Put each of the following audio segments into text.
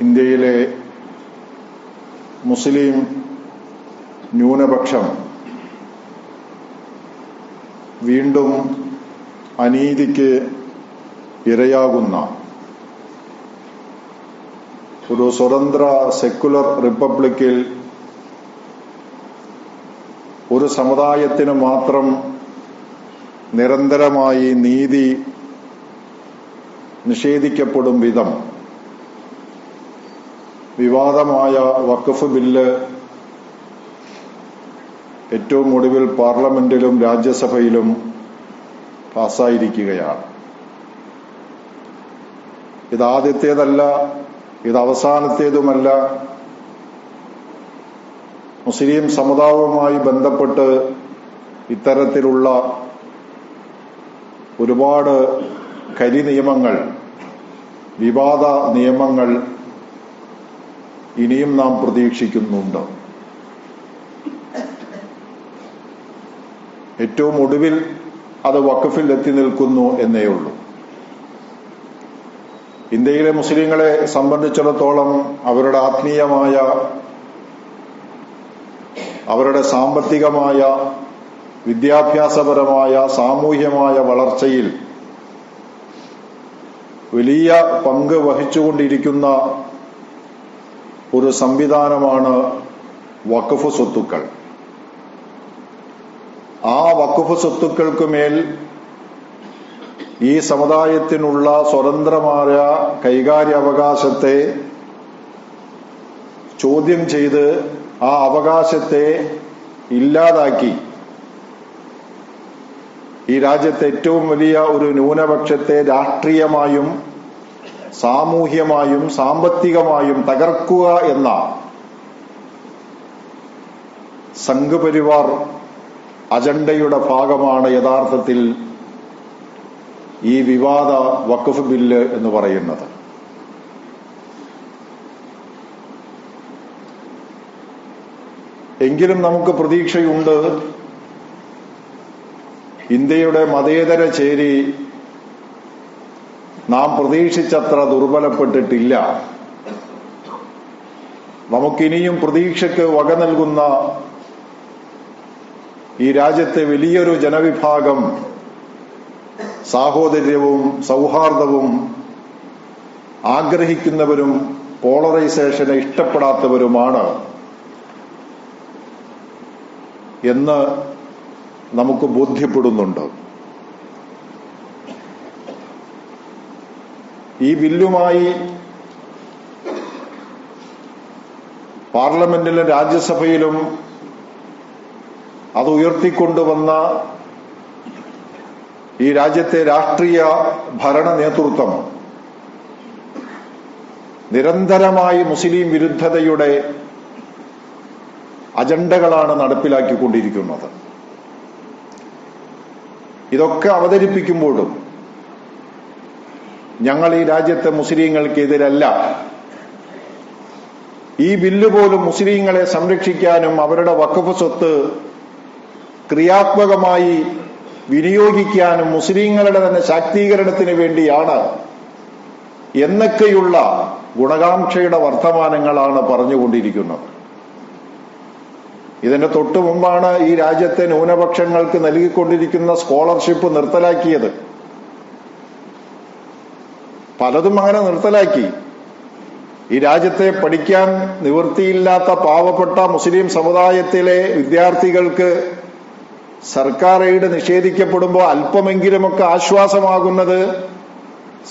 ഇന്ത്യയിലെ മുസ്ലിം ന്യൂനപക്ഷം വീണ്ടും അനീതിക്ക് ഇരയാകുന്ന ഒരു സ്വതന്ത്ര സെക്കുലർ റിപ്പബ്ലിക്കിൽ ഒരു സമുദായത്തിന് മാത്രം നിരന്തരമായി നീതി നിഷേധിക്കപ്പെടും വിധം വിവാദമായ വഖഫ് ബില്ല് ഏറ്റവും ഒടുവിൽ പാർലമെന്റിലും രാജ്യസഭയിലും പാസായിരിക്കുകയാണ്. ഇതാദ്യത്തേതല്ല, ഇത് അവസാനത്തേതുമല്ല. മുസ്ലിം സമുദായവുമായി ബന്ധപ്പെട്ട് ഇത്തരത്തിലുള്ള ഒരുപാട് കരിനിയമങ്ങൾ, വിവാദ നിയമങ്ങൾ ഇനിയും നാം പ്രതീക്ഷിക്കുന്നുണ്ട്. ഏറ്റവും ഒടുവിൽ അത് വഖഫിൽ എത്തി നിൽക്കുന്നു എന്നേ ഉള്ളൂ. ഇന്ത്യയിലെ മുസ്ലിങ്ങളെ സംബന്ധിച്ചിടത്തോളം അവരുടെ ആത്മീയമായ, അവരുടെ സാമ്പത്തികമായ, വിദ്യാഭ്യാസപരമായ, സാമൂഹ്യമായ വളർച്ചയിൽ വലിയ പങ്ക് വഹിച്ചുകൊണ്ടിരിക്കുന്ന ഒരു സംവിധാനമാണ് വഖഫ് സ്വത്തുക്കൾ. ആ വഖഫ് സ്വത്തുക്കൾക്കുമേൽ ഈ സമുദായത്തിനുള്ള സ്വതന്ത്രമായ കൈകാര്യാവകാശത്തെ ചോദ്യം ചെയ്ത് ആ അവകാശത്തെ ഇല്ലാതാക്കി ഈ രാജ്യത്തെ ഏറ്റവും വലിയ ഒരു ന്യൂനപക്ഷത്തെ രാഷ്ട്രീയമായും സാമൂഹ്യമായും സാമ്പത്തികമായും തകർക്കുക എന്ന സംഘപരിവാർ അജണ്ടയുടെ ഭാഗമാണ് യഥാർത്ഥത്തിൽ ഈ വിവാദ വഖഫ് ബില്ല് എന്ന് പറയുന്നത്. എങ്കിലും നമുക്ക് പ്രതീക്ഷയുണ്ട്. ഇന്ത്യയുടെ മതേതര ചേരി നാം പ്രതീക്ഷിച്ചത്ര ദുർബലപ്പെട്ടിട്ടില്ല. നമുക്കിനിയും പ്രതീക്ഷയ്ക്ക് വക നൽകുന്ന ഈ രാജ്യത്തെ വലിയൊരു ജനവിഭാഗം സാഹോദര്യവും സൗഹാർദ്ദവും ആഗ്രഹിക്കുന്നവരും പോളറൈസേഷനെ ഇഷ്ടപ്പെടാത്തവരുമാണ് എന്ന് നമുക്ക് ബോധ്യപ്പെടുന്നുണ്ട്. ഈ ബില്ലുമായി പാർലമെന്റിലും രാജ്യസഭയിലും അത് ഉയർത്തിക്കൊണ്ടുവന്ന ഈ രാജ്യത്തെ രാഷ്ട്രീയ ഭരണ നേതൃത്വം നിരന്തരമായി മുസ്ലിം വിരുദ്ധതയുടെ അജണ്ടകളാണ് നടപ്പിലാക്കിക്കൊണ്ടിരിക്കുന്നത്. ഇതൊക്കെ അവതരിപ്പിക്കുമ്പോഴും ഞങ്ങൾ ഈ രാജ്യത്തെ മുസ്ലിങ്ങൾക്കെതിരല്ല. ഈ ബില്ല് പോലും മുസ്ലിങ്ങളെ സംരക്ഷിക്കാനും അവരുടെ വഖഫ് സ്വത്ത് ക്രിയാത്മകമായി വിനിയോഗിക്കാനും മുസ്ലിങ്ങളുടെ തന്നെ ശാക്തീകരണത്തിന് വേണ്ടിയാണ് എന്നൊക്കെയുള്ള ഗുണകാംക്ഷയുടെ വർത്തമാനങ്ങളാണ് പറഞ്ഞുകൊണ്ടിരിക്കുന്നത്. ഇതിന്റെ തൊട്ടു മുമ്പാണ് ഈ രാജ്യത്തെ ന്യൂനപക്ഷങ്ങൾക്ക് നൽകിക്കൊണ്ടിരിക്കുന്ന സ്കോളർഷിപ്പ് നിർത്തലാക്കിയത്. പലതും അങ്ങനെ നിർത്തലാക്കി. ഈ രാജ്യത്തെ പഠിക്കാൻ നിവൃത്തിയില്ലാത്ത പാവപ്പെട്ട മുസ്ലിം സമുദായത്തിലെ വിദ്യാർത്ഥികൾക്ക് സർക്കാർ എയ്ഡ് നിഷേധിക്കപ്പെടുമ്പോൾ അല്പമെങ്കിലുമൊക്കെ ആശ്വാസമാകുന്നത്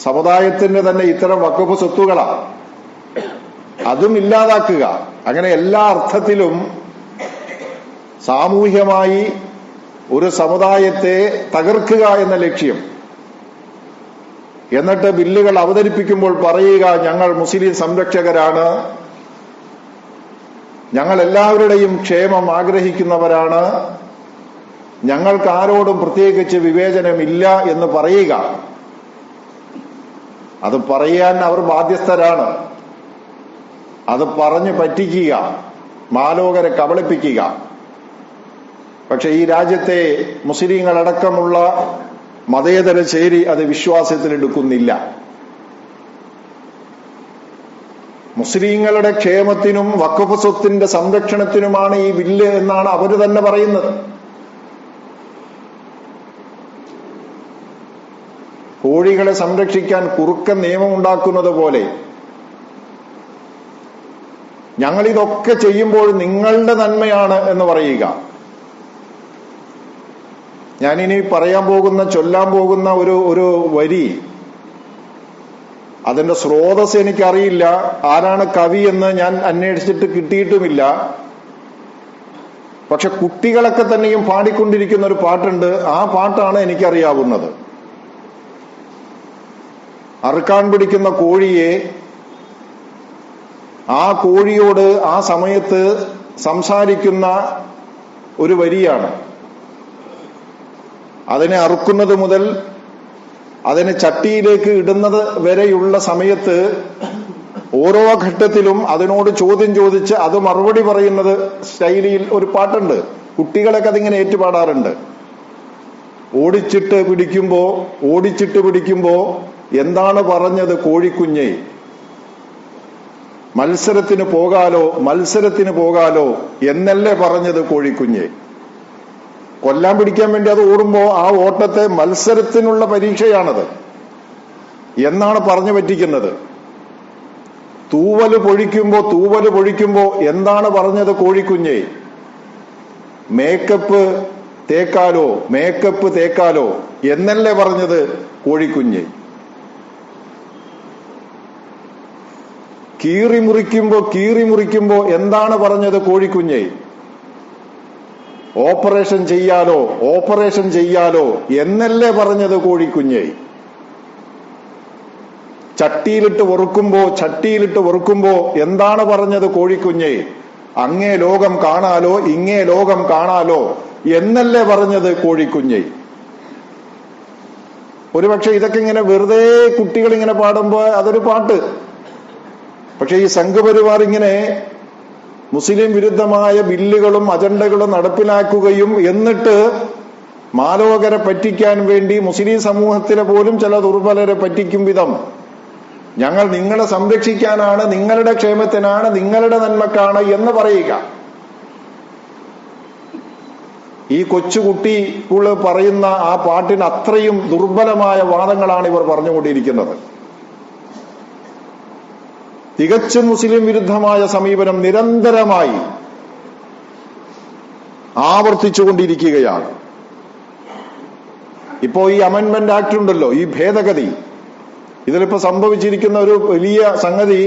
സമുദായത്തിന്റെ തന്നെ ഇത്തരം വഖഫ് സ്വത്തുകളാണ്. അതും ഇല്ലാതാക്കുക, അങ്ങനെ എല്ലാ അർത്ഥത്തിലും സാമൂഹ്യമായി ഒരു സമുദായത്തെ തകർക്കുക എന്ന ലക്ഷ്യം. എന്നിട്ട് ബില്ലുകൾ അവതരിപ്പിക്കുമ്പോൾ പറയുക, ഞങ്ങൾ മുസ്ലിം സംരക്ഷകരാണ്, ഞങ്ങൾ എല്ലാവരുടെയും ക്ഷേമം ആഗ്രഹിക്കുന്നവരാണ്, ഞങ്ങൾക്ക് ആരോടും പ്രത്യേകിച്ച് വിവേചനമില്ല എന്ന് പറയുക. അത് പറയാൻ അവർ ബാധ്യസ്ഥരാണ്. അത് പറഞ്ഞു പറ്റിക്കുക, മാലോകരെ കബളിപ്പിക്കുക. പക്ഷെ ഈ രാജ്യത്തെ മുസ്ലിങ്ങളടക്കമുള്ള മതേതര ചേരി അത് വിശ്വാസത്തിലെടുക്കുന്നില്ല. മുസ്ലിങ്ങളുടെ ക്ഷേമത്തിനും വഖഫ് സ്വത്തിന്റെ സംരക്ഷണത്തിനുമാണ് ഈ ബില്ല് എന്നാണ് അവർ തന്നെ പറയുന്നത്. കോഴികളെ സംരക്ഷിക്കാൻ കുറുക്കൻ നിയമം ഉണ്ടാക്കുന്നത് പോലെ ഞങ്ങൾ ഇതൊക്കെ ചെയ്യുമ്പോൾ നിങ്ങളുടെ നന്മയാണ് എന്ന് പറയുക. ഞാനിനി ചൊല്ലാൻ പോകുന്ന ഒരു വരി, അതിന്റെ സ്രോതസ് എനിക്കറിയില്ല, ആരാണ് കവി എന്ന് ഞാൻ അന്വേഷിച്ചിട്ട് കിട്ടിയിട്ടുമില്ല. പക്ഷെ കുട്ടികളൊക്കെ തന്നെയും പാടിക്കൊണ്ടിരിക്കുന്ന ഒരു പാട്ടുണ്ട്. ആ പാട്ടാണ് എനിക്കറിയാവുന്നത്. അറുക്കാൻ പിടിക്കുന്ന കോഴിയെ, ആ കോഴിയോട് ആ സമയത്ത് സംസാരിക്കുന്ന ഒരു വരിയാണ്. അതിനെ അറുക്കുന്നത് മുതൽ അതിനെ ചട്ടിയിലേക്ക് ഇടുന്നത് വരെയുള്ള സമയത്ത് ഓരോ ഘട്ടത്തിലും അതിനോട് ചോദ്യം ചോദിച്ച് അത് മറുപടി പറയുന്നത് ശൈലിയിൽ ഒരു പാട്ടുണ്ട്. കുട്ടികളൊക്കെ അതിങ്ങനെ ഏറ്റുപാടാറുണ്ട്. ഓടിച്ചിട്ട് പിടിക്കുമ്പോ എന്താണ് പറഞ്ഞത് കോഴിക്കുഞ്ഞെ? മത്സരത്തിന് പോകാലോ എന്നല്ലേ പറഞ്ഞത് കോഴിക്കുഞ്ഞെ? കൊല്ലാൻ പിടിക്കാൻ വേണ്ടി അത് ഓടുമ്പോ ആ ഓട്ടത്തെ മത്സരത്തിനുള്ള പരീക്ഷയാണത് എന്നാണ് പറഞ്ഞു പറ്റിക്കുന്നത്. തൂവല് പൊഴിക്കുമ്പോ എന്താണ് പറഞ്ഞത് കോഴിക്കുഞ്ഞെ? മേക്കപ്പ് തേക്കാലോ എന്നല്ലേ പറഞ്ഞത് കോഴിക്കുഞ്ഞെ? കീറി മുറിക്കുമ്പോ എന്താണ് പറഞ്ഞത് കോഴിക്കുഞ്ഞെ? ഓപ്പറേഷൻ ചെയ്യാലോ എന്നല്ലേ പറഞ്ഞത് കോഴിക്കുഞ്ഞെ? ചട്ടിയിലിട്ട് വറുക്കുമ്പോ എന്താണ് പറഞ്ഞത് കോഴിക്കുഞ്ഞെ? അങ്ങേ ലോകം കാണാലോ ഇങ്ങേ ലോകം കാണാലോ എന്നല്ലേ പറഞ്ഞത് കോഴിക്കുഞ്ഞെ? ഒരുപക്ഷെ ഇതൊക്കെ ഇങ്ങനെ വെറുതെ കുട്ടികൾ ഇങ്ങനെ പാടുമ്പോ അതൊരു പാട്ട്. പക്ഷെ ഈ സംഘപരിവാർ ഇങ്ങനെ മുസ്ലിം വിരുദ്ധമായ ബില്ലുകളും അജണ്ടകളും നടപ്പിലാക്കുകയും എന്നിട്ട് മാലോകരെ പറ്റിക്കാൻ വേണ്ടി മുസ്ലിം സമൂഹത്തിലെ പോലും ചില ദുർബലരെ പറ്റിക്കും വിധം ഞങ്ങൾ നിങ്ങളെ സംരക്ഷിക്കാനാണ്, നിങ്ങളുടെ ക്ഷേമത്തിനാണ്, നിങ്ങളുടെ നന്മക്കാണ് എന്ന് പറയുക. ഈ കൊച്ചുകുട്ടികൾ പറയുന്ന ആ പാട്ടിന് അത്രയും ദുർബലമായ വാദങ്ങളാണ് ഇവർ പറഞ്ഞുകൊണ്ടിരിക്കുന്നത്. തികച്ചും മുസ്ലിം വിരുദ്ധമായ സമീപനം നിരന്തരമായി ആവർത്തിച്ചുകൊണ്ടിരിക്കുകയാണ്. ഇപ്പോ ഈ അമെൻമെന്റ് ആക്ട് ഉണ്ടല്ലോ, ഈ ഭേദഗതി, ഇതിലിപ്പോ സംഭവിച്ചിരിക്കുന്ന ഒരു വലിയ സംഗതി,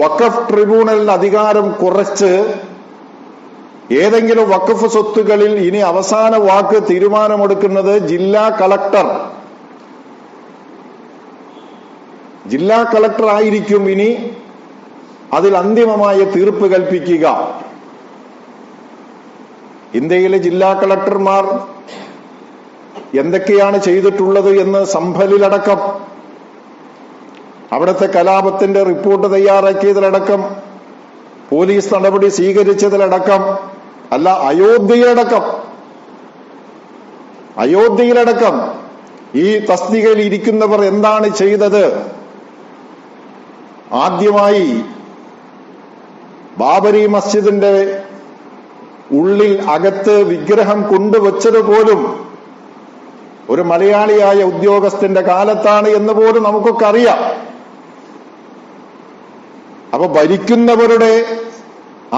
വഖഫ് ട്രിബ്യൂണലിന് അധികാരം കുറച്ച് ഏതെങ്കിലും വഖഫ് സ്വത്തുകളിൽ ഇനി അവസാന വാക്ക് തീരുമാനമെടുക്കുന്നത് ജില്ലാ കളക്ടർ ആയിരിക്കും ഇനി അതിൽ അന്തിമമായ തീർപ്പ് കൽപ്പിക്കുക. ഇന്ത്യയിലെ ജില്ലാ കളക്ടർമാർ എന്തൊക്കെയാണ് ചെയ്തിട്ടുള്ളത് എന്ന് സംഭലിലടക്കം, അവിടുത്തെ കലാപത്തിന്റെ റിപ്പോർട്ട് തയ്യാറാക്കിയതിലടക്കം, പോലീസ് നടപടി സ്വീകരിച്ചതിലടക്കം, അല്ല അയോധ്യയിലടക്കം ഈ തസ്തികയിൽ ഇരിക്കുന്നവർ എന്താണ് ചെയ്തത്? ആദ്യമായി ബാബരി മസ്ജിദിന്റെ ഉള്ളിൽ അകത്ത് വിഗ്രഹം കൊണ്ടുവച്ചത് പോലും ഒരു മലയാളിയായ ഉദ്യോഗസ്ഥന്റെ കാലത്താണ് എന്ന് പോലും നമുക്കൊക്കെ അറിയാം. അപ്പൊ ഭരിക്കുന്നവരുടെ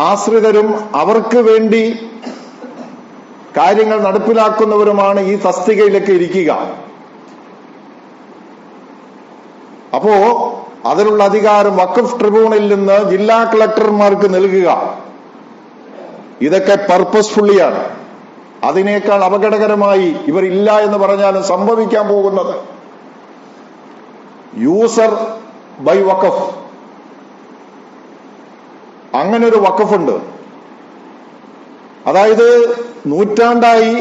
ആശ്രിതരും അവർക്ക് വേണ്ടി കാര്യങ്ങൾ നടപ്പിലാക്കുന്നവരുമാണ് ഈ തസ്തികയിലൊക്കെ ഇരിക്കുക. അപ്പോ അതിനുള്ള അധികാരം വഖഫ് ട്രിബ്യൂണലിൽ നിന്ന് ജില്ലാ കളക്ടർമാർക്ക് നൽകുക, ഇതൊക്കെ പർപ്പസ്ഫുള്ളിയാണ്. അതിനേക്കാൾ അപകടകരമായി ഇവർ ഇല്ല എന്ന് പറഞ്ഞാലും സംഭവിക്കാൻ പോകുന്നത് യൂസർ ബൈ വഖഫ്. അങ്ങനെ ഒരു വഖഫുണ്ട്. അതായത് നൂറ്റാണ്ടായി,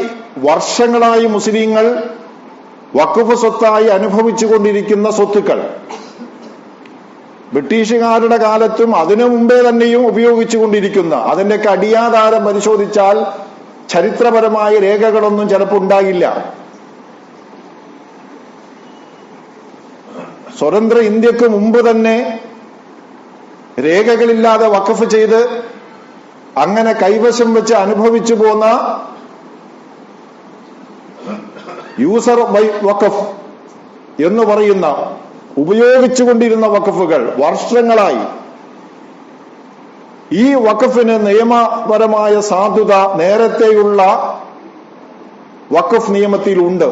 വർഷങ്ങളായി മുസ്ലിങ്ങൾ വഖഫ് സ്വത്തായി അനുഭവിച്ചുകൊണ്ടിരിക്കുന്ന സ്വത്തുക്കൾ ബ്രിട്ടീഷുകാരുടെ കാലത്തും അതിനു മുമ്പേ തന്നെയും ഉപയോഗിച്ചുകൊണ്ടിരിക്കുന്ന, അതിന്റെയൊക്കെ അടിയാധാരം പരിശോധിച്ചാൽ ചരിത്രപരമായ രേഖകളൊന്നും ചിലപ്പോൾ ഉണ്ടാകില്ല. സ്വതന്ത്ര ഇന്ത്യക്ക് മുമ്പ് തന്നെ രേഖകളില്ലാതെ വഖഫ് ചെയ്ത് അങ്ങനെ കൈവശം വെച്ച് അനുഭവിച്ചു പോന്ന യൂസർ ബൈ വഖഫ് എന്ന് പറയുന്ന ഉപയോഗിച്ചുകൊണ്ടിരുന്ന വഖഫുകൾ വർഷങ്ങളായി ഈ വഖഫിന് നിയമപരമായ സാധുത നേരത്തെയുള്ള വഖഫ് നിയമത്തിലുണ്ട്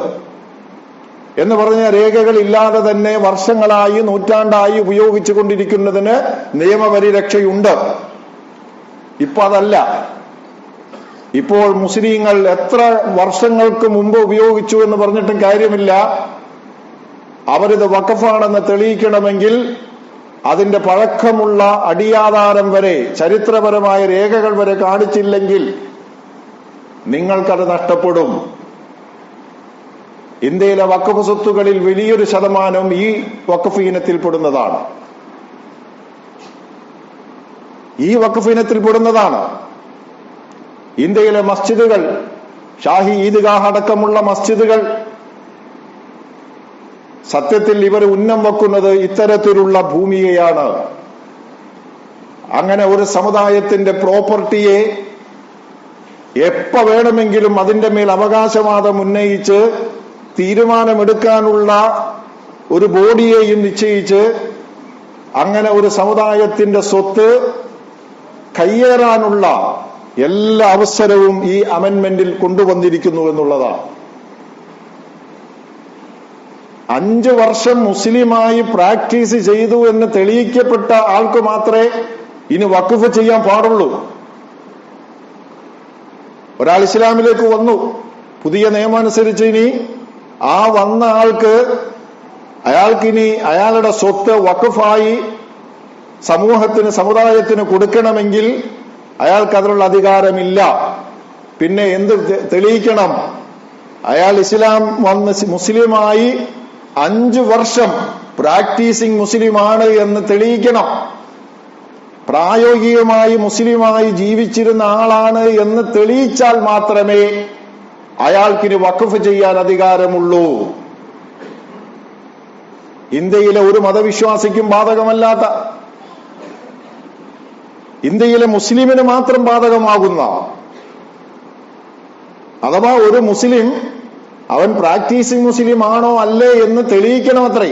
എന്ന് പറഞ്ഞ രേഖകളില്ലാതെ തന്നെ വർഷങ്ങളായി നൂറ്റാണ്ടായി ഉപയോഗിച്ചു കൊണ്ടിരിക്കുന്നതിന് നിയമപരിരക്ഷയുണ്ട്. ഇപ്പൊ അതല്ല. ഇപ്പോൾ മുസ്ലിങ്ങൾ എത്ര വർഷങ്ങൾക്ക് മുമ്പ് ഉപയോഗിച്ചു എന്ന് പറഞ്ഞിട്ടും കാര്യമില്ല. അവരിത് വഖഫാണെന്ന് തെളിയിക്കണമെങ്കിൽ അതിന്റെ പഴക്കമുള്ള അടിയാധാരം വരെ, ചരിത്രപരമായ രേഖകൾ വരെ കാണിച്ചില്ലെങ്കിൽ നിങ്ങൾക്കത് നഷ്ടപ്പെടും. ഇന്ത്യയിലെ വഖഫ് സ്വത്തുകളിൽ വലിയൊരു ശതമാനം ഈ വഖഫ് ഇനത്തിൽപ്പെടുന്നതാണ്. ഈ വഖഫ് ഇനത്തിൽപ്പെടുന്നതാണ്. ഇന്ത്യയിലെ മസ്ജിദുകൾ, ഷാഹി ഈദ്ഗാഹ് അടക്കമുള്ള മസ്ജിദുകൾ, സത്യത്തിൽ ഇവർ ഉന്നം വെക്കുന്നത് ഇത്തരത്തിലുള്ള ഭൂമിയെയാണ്. അങ്ങനെ ഒരു സമുദായത്തിന്റെ പ്രോപ്പർട്ടിയെ എപ്പ വേണമെങ്കിലും അതിന്റെ മേൽ അവകാശവാദം ഉന്നയിച്ച് തീരുമാനമെടുക്കാനുള്ള ഒരു ബോഡിയെയും നിശ്ചയിച്ച് അങ്ങനെ ഒരു സമുദായത്തിന്റെ സ്വത്ത് കയ്യേറാനുള്ള എല്ലാ അവസരവും ഈ അമെന്റ്മെന്റിൽ കൊണ്ടുവന്നിരിക്കുന്നു എന്നുള്ളതാണ്. 5 വർഷം മുസ്ലിമായി പ്രാക്ടീസ് ചെയ്തു എന്ന് തെളിയിക്കപ്പെട്ട ആൾക്ക് മാത്രമേ ഇനി വഖഫ് ചെയ്യാൻ പാടുള്ളൂ. ഒരാൾ ഇസ്ലാമിലേക്ക് വന്നു, പുതിയ നിയമം അനുസരിച്ച് ഇനി ആ വന്ന അയാൾക്കിനി അയാളുടെ സ്വത്ത് വഖഫായി സമൂഹത്തിന്, സമുദായത്തിന് കൊടുക്കണമെങ്കിൽ അയാൾക്ക് അതിനുള്ള അധികാരമില്ല. പിന്നെ എന്ത് തെളിയിക്കണം? അയാൾ ഇസ്ലാം വന്ന് മുസ്ലിമായി 5 വർഷം പ്രാക്ടീസിംഗ് മുസ്ലിമാണ് എന്ന് തെളിയിക്കണം. പ്രായോഗികമായി മുസ്ലിമായി ജീവിച്ചിരുന്ന ആളാണ് എന്ന് തെളിയിച്ചാൽ മാത്രമേ അയാൾക്കിനി വഖഫ് ചെയ്യാൻ അധികാരമുള്ളൂ. ഇന്ത്യയിലെ ഒരു മതവിശ്വാസിക്കും ബാധകമല്ലാത്ത, ഇന്ത്യയിലെ മുസ്ലിമിന് മാത്രം ബാധകമാകുന്ന, അഥവാ ഒരു മുസ്ലിം അവൻ പ്രാക്ടീസിംഗ് മുസ്ലിം ആണോ അല്ലേ എന്ന് തെളിയിക്കണം അത്രേ.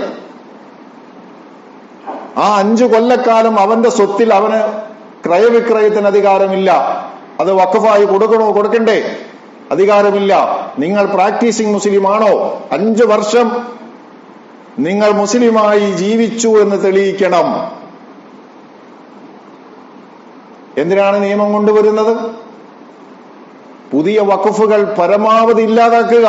ആ 5 കൊല്ലക്കാലം അവന്റെ സ്വത്തിൽ അവന് ക്രയവിക്രയത്തിന് അധികാരമില്ല. അത് വഖഫായി കൊടുക്കണോ കൊടുക്കണ്ടേ? അധികാരമില്ല. നിങ്ങൾ പ്രാക്ടീസിംഗ് മുസ്ലിം ആണോ? 5 വർഷം നിങ്ങൾ മുസ്ലിമായി ജീവിച്ചു എന്ന് തെളിയിക്കണം. എന്തിനാണ് നിയമം കൊണ്ടുവരുന്നത്? പുതിയ വഖഫുകൾ പരമാവധി ഇല്ലാതാക്കുക.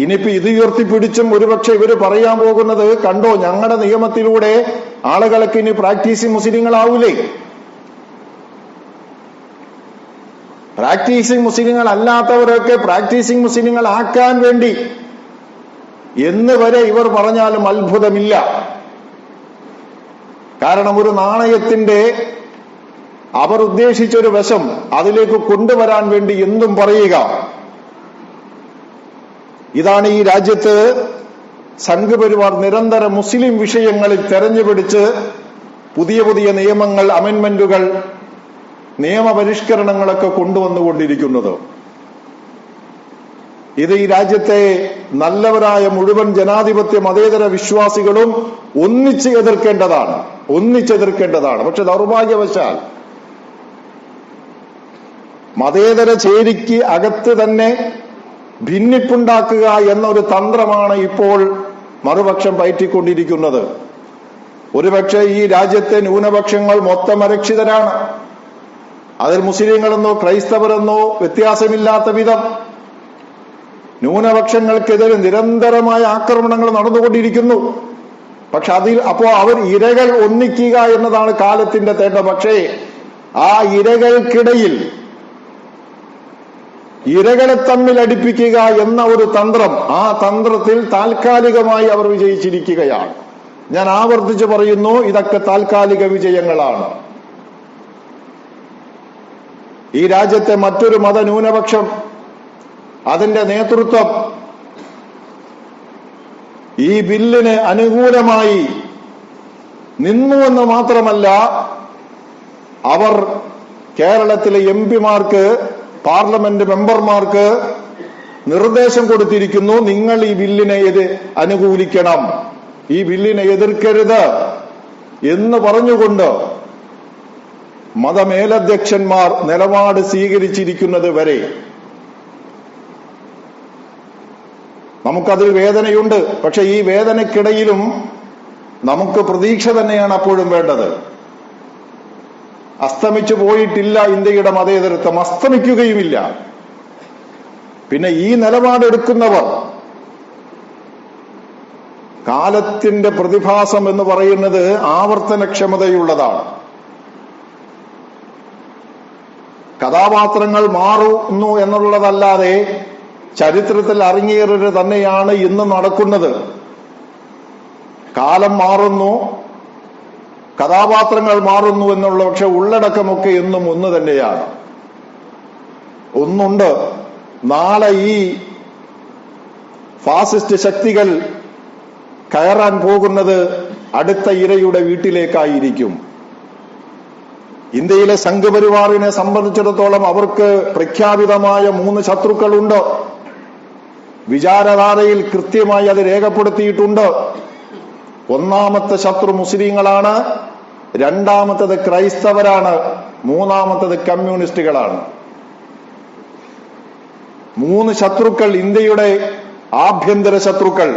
ഇനിയിപ്പോ ഇത് ഉയർത്തിപ്പിടിച്ചും ഒരുപക്ഷെ ഇവര് പറയാൻ പോകുന്നത്, കണ്ടോ ഞങ്ങളുടെ നിയമത്തിലൂടെ ആളുകൾക്ക് ഇനി പ്രാക്ടീസിംഗ് മുസ്ലിങ്ങളാവൂലേ? പ്രാക്ടീസിംഗ് മുസ്ലിങ്ങൾ അല്ലാത്തവരൊക്കെ പ്രാക്ടീസിംഗ് മുസ്ലിങ്ങൾ ആക്കാൻ വേണ്ടി എന്ന് വരെ ഇവർ പറഞ്ഞാലും അത്ഭുതമില്ല. കാരണം ഒരു നാണയത്തിന്റെ അവർ ഉദ്ദേശിച്ചൊരു വശം അതിലേക്ക് കൊണ്ടുവരാൻ വേണ്ടി എന്തും പറയുക. ഇതാണ് ഈ രാജ്യത്ത് സംഘപരിവാർ നിരന്തരം മുസ്ലിം വിഷയങ്ങളിൽ തെരഞ്ഞുപിടിച്ച് പുതിയ പുതിയ നിയമങ്ങൾ, അമെന്റ്മെന്റുകൾ, നിയമപരിഷ്കരണങ്ങളൊക്കെ കൊണ്ടുവന്നുകൊണ്ടിരിക്കുന്നത്. ഇത് ഈ രാജ്യത്തെ നല്ലവരായ മുഴുവൻ ജനാധിപത്യ മതേതര വിശ്വാസികളും ഒന്നിച്ചെതിർക്കേണ്ടതാണ്. പക്ഷെ ദൗർഭാഗ്യവശാൽ മതേതര ചേരിക്ക് അകത്ത് തന്നെ ഭിന്നിപ്പുണ്ടാക്കുക എന്നൊരു തന്ത്രമാണ് ഇപ്പോൾ മറുപക്ഷം പയറ്റിക്കൊണ്ടിരിക്കുന്നത്. ഒരുപക്ഷെ ഈ രാജ്യത്തെ ന്യൂനപക്ഷങ്ങൾ മൊത്തം അരക്ഷിതരാണ്. അതിൽ മുസ്ലിങ്ങളെന്നോ ക്രൈസ്തവരെന്നോ വ്യത്യാസമില്ലാത്ത വിധം ന്യൂനപക്ഷങ്ങൾക്കെതിരെ നിരന്തരമായ ആക്രമണങ്ങൾ നടന്നുകൊണ്ടിരിക്കുന്നു. പക്ഷെ അപ്പോ അവർ ഇരകൾ ഒന്നിക്കുക എന്നതാണ് കാലത്തിന്റെ തേട്ടം. പക്ഷേ ആ ഇരകൾക്കിടയിൽ ഇരകളെ തമ്മിൽ അടുപ്പിക്കുക എന്ന ഒരു തന്ത്രം, ആ തന്ത്രത്തിൽ താൽക്കാലികമായി അവർ വിജയിച്ചിരിക്കുകയാണ്. ഞാൻ ആവർത്തിച്ച് പറയുന്നു, ഇതൊക്കെ താൽക്കാലിക വിജയങ്ങളാണ്. ഈ രാജ്യത്തെ മറ്റൊരു മതന്യൂനപക്ഷം, അതിന്റെ നേതൃത്വം ഈ ബില്ലിന് അനുകൂലമായി നിന്നുവെന്ന് മാത്രമല്ല, അവർ കേരളത്തിലെ എംപിമാർക്ക്, പാർലമെന്റ് മെമ്പർമാർക്ക് നിർദ്ദേശം കൊടുത്തിരിക്കുന്നു, നിങ്ങൾ ഈ ബില്ലിനെ അനുകൂലിക്കണം, ഈ ബില്ലിനെ എതിർക്കരുത് എന്ന് പറഞ്ഞുകൊണ്ട് മതമേലധ്യക്ഷന്മാർ നിലപാട് സ്വീകരിച്ചിരിക്കുന്നത് വരെ നമുക്കതിൽ വേദനയുണ്ട്. പക്ഷെ ഈ വേദനയ്ക്കിടയിലും നമുക്ക് പ്രതീക്ഷ തന്നെയാണ് അപ്പോഴും വേണ്ടത്. അസ്തമിച്ചു പോയിട്ടില്ല ഇന്ത്യയുടെ മതേതരത്വം, അസ്തമിക്കുകയുമില്ല. പിന്നെ ഈ നിലപാടെടുക്കുന്നവർ, കാലത്തിന്റെ പ്രതിഭാസം എന്ന് പറയുന്നത് ആവർത്തനക്ഷമതയുള്ളതാണ്. കഥാപാത്രങ്ങൾ മാറുന്നു എന്നുള്ളതല്ലാതെ ചരിത്രത്തിൽ അരങ്ങേറരുത് തന്നെയാണ് ഇന്ന് നടക്കുന്നത്. കാലം മാറുന്നു, കഥാപാത്രങ്ങൾ മാറുന്നു എന്നുള്ള, പക്ഷെ ഉള്ളടക്കമൊക്കെ എന്നും ഒന്ന് തന്നെയാണ്. ഒന്നുണ്ട്, നാളെ ഈ ഫാസിസ്റ്റ് ശക്തികൾ കയറാൻ പോകുന്നത് അടുത്ത ഇരയുടെ വീട്ടിലേക്കായിരിക്കും. ഇന്ത്യയിലെ സംഘപരിവാറിനെ സംബന്ധിച്ചിടത്തോളം അവർക്ക് പ്രഖ്യാപിതമായ 3 ശത്രുക്കളുണ്ട്. വിചാരധാരയിൽ കൃത്യമായി അത് രേഖപ്പെടുത്തിയിട്ടുണ്ട്. ഒന്നാമത്തെ ശത്രു മുസ്ലിങ്ങളാണ്, രണ്ടാമത്തത് ക്രൈസ്തവരാണ്, മൂന്നാമത്തത് കമ്മ്യൂണിസ്റ്റുകളാണ്. 3 ശത്രുക്കൾ, ഇന്ത്യയുടെ ആഭ്യന്തര ശത്രുക്കൾ.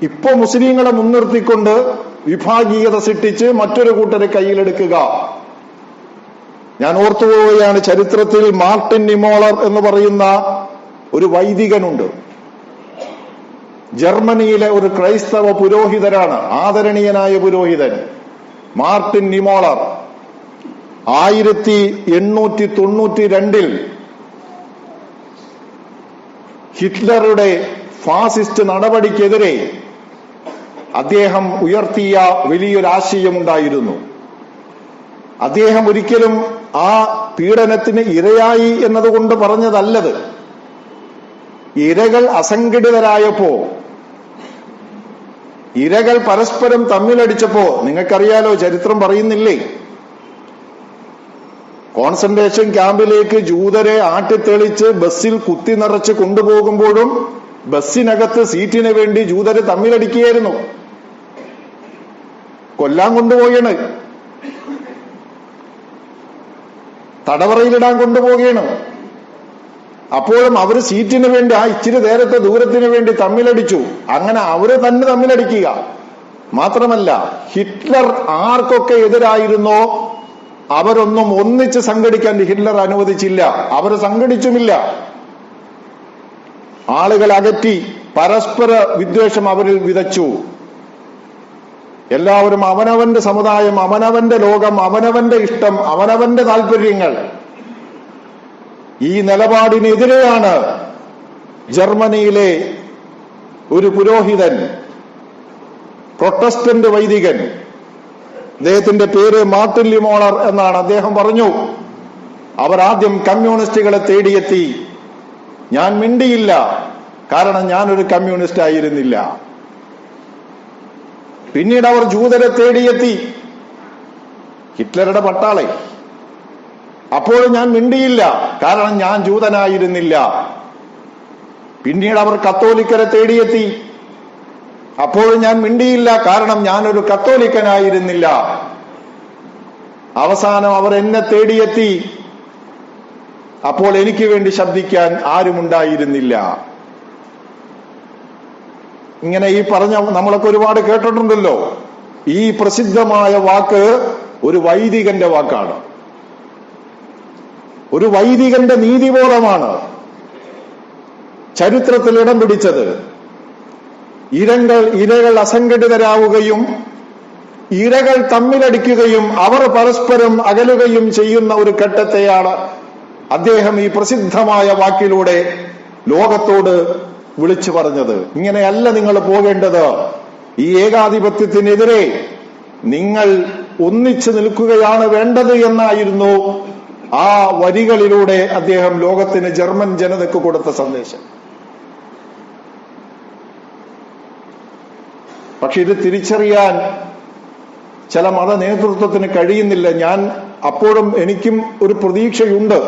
ഇപ്പോ മുസ്ലിങ്ങളെ മുൻനിർത്തിക്കൊണ്ട് വിഭാഗീയത സൃഷ്ടിച്ച് മറ്റൊരു കൂട്ടരെ കയ്യിലെടുക്കുക. ഞാൻ ഓർത്തുപോവുകയാണ്, ചരിത്രത്തിൽ മാർട്ടിൻ നിമോളർ എന്ന് പറയുന്ന ഒരു വൈദികനുണ്ട്. ജർമ്മനിയിലെ ഒരു ക്രൈസ്തവ പുരോഹിതനാണ്, ആദരണീയനായ പുരോഹിതൻ മാർട്ടിൻ നിമോളർ. 1892 ഹിറ്റ്ലറുടെ ഫാസിസ്റ്റ് നടപടിക്കെതിരെ അദ്ദേഹം ഉയർത്തിയ വലിയൊരാശയമുണ്ടായിരുന്നു. അദ്ദേഹം ഒരിക്കലും ആ പീഡനത്തിന് ഇരയായി എന്നതുകൊണ്ട് പറഞ്ഞതല്ലത്. ഇരകൾ അസംഘടിതരായപ്പോ, ഇരകൾ പരസ്പരം തമ്മിലടിച്ചപ്പോ, നിങ്ങൾക്കറിയാലോ, ചരിത്രം പറയുന്നില്ലേ, കോൺസെൻട്രേഷൻ ക്യാമ്പിലേക്ക് ജൂതരെ ആട്ടിത്തെളിച്ച് ബസ്സിൽ കുത്തി നിറച്ച് കൊണ്ടുപോകുമ്പോഴും ബസ്സിനകത്ത് സീറ്റിന് വേണ്ടി ജൂതരെ തമ്മിലടിക്കുകയായിരുന്നു. കൊല്ലാൻ കൊണ്ടുപോവുകയാണ്, തടവറയിലിടാൻ കൊണ്ടുപോവുകയാണ്. അപ്പോഴും അവര് സീറ്റിന് വേണ്ടി, ആ ഇച്ചിരി നേരത്തെ ദൂരത്തിന് വേണ്ടി തമ്മിലടിച്ചു. അങ്ങനെ അവര് തന്നെ തമ്മിലടിക്കുക മാത്രമല്ല, ഹിറ്റ്ലർ ആർക്കൊക്കെ എതിരായിരുന്നോ അവരൊന്നും ഒന്നിച്ച് സംഘടിക്കാൻ ഹിറ്റ്ലർ അനുവദിച്ചില്ല. അവർ സംഘടിച്ചുമില്ല. ആളുകൾ അകറ്റി, പരസ്പര വിദ്വേഷം അവരിൽ വിതച്ചു. എല്ലാവരും അവനവന്റെ സമുദായം, അവനവന്റെ ലോകം, അവനവന്റെ ഇഷ്ടം, അവനവന്റെ താല്പര്യങ്ങൾ. ഈ നിലപാടിനെതിരെയാണ് ജർമ്മനിയിലെ ഒരു പുരോഹിതൻ, പ്രൊട്ടസ്റ്റന്റ് വൈദികൻ, അദ്ദേഹത്തിന്റെ പേര് മാർട്ടിൻ നിമോളർ എന്നാണ്. അദ്ദേഹം പറഞ്ഞു, അവർ ആദ്യം കമ്മ്യൂണിസ്റ്റുകളെ തേടിയെത്തി. ഞാൻ മിണ്ടിയില്ല, കാരണം ഞാനൊരു കമ്മ്യൂണിസ്റ്റ് ആയിരുന്നില്ല. പിന്നീട് അവർ ജൂതരെ തേടിയെത്തി, ഹിറ്റ്ലറുടെ പട്ടാളെ. അപ്പോഴും ഞാൻ മിണ്ടിയില്ല, കാരണം ഞാൻ ജൂതനായിരുന്നില്ല. പിന്നീട് അവർ കത്തോലിക്കരെ തേടിയെത്തി, അപ്പോഴും ഞാൻ മിണ്ടിയില്ല, കാരണം ഞാനൊരു കത്തോലിക്കനായിരുന്നില്ല. അവസാനം അവർ എന്നെ തേടിയെത്തി, അപ്പോൾ എനിക്ക് വേണ്ടി ശബ്ദിക്കാൻ ആരുമുണ്ടായിരുന്നില്ല. ഇങ്ങനെ ഈ പറഞ്ഞ നമ്മളൊക്കെ ഒരുപാട് കേട്ടിട്ടുണ്ടല്ലോ. ഈ പ്രസിദ്ധമായ വാക്ക് ഒരു വൈദികന്റെ വാക്കാണ്, ഒരു വൈദികന്റെ നീതിബോധമാണ് ചരിത്രത്തിൽ ഇടം പിടിച്ചത്. ഇരകൾ അസംഘടിതരാവുകയും ഇരകൾ തമ്മിലടിക്കുകയും അവർ പരസ്പരം അകലുകയും ചെയ്യുന്ന ഒരു ഘട്ടത്തെയാണ് അദ്ദേഹം ഈ പ്രസിദ്ധമായ വാക്കിലൂടെ ലോകത്തോട് വിളിച്ചു പറഞ്ഞത്. ഇങ്ങനെയല്ല നിങ്ങൾ പോകേണ്ടത്. ഈ ഏകാധിപത്യത്തിനെതിരെ നിങ്ങൾ ഒന്നിച്ചു നിൽക്കുകയാണ് വേണ്ടത് എന്നായിരുന്നു ആ വരികളിലൂടെ അദ്ദേഹം ലോകത്തിന്, ജർമ്മൻ ജനതയ്ക്ക് കൊടുത്ത സന്ദേശം. പക്ഷെ ഇത് തിരിച്ചറിയാൻ ചില മത നേതൃത്വത്തിന് കഴിയുന്നില്ല. ഞാൻ അപ്പോഴും എനിക്കും ഒരു പ്രതീക്ഷയുണ്ട്.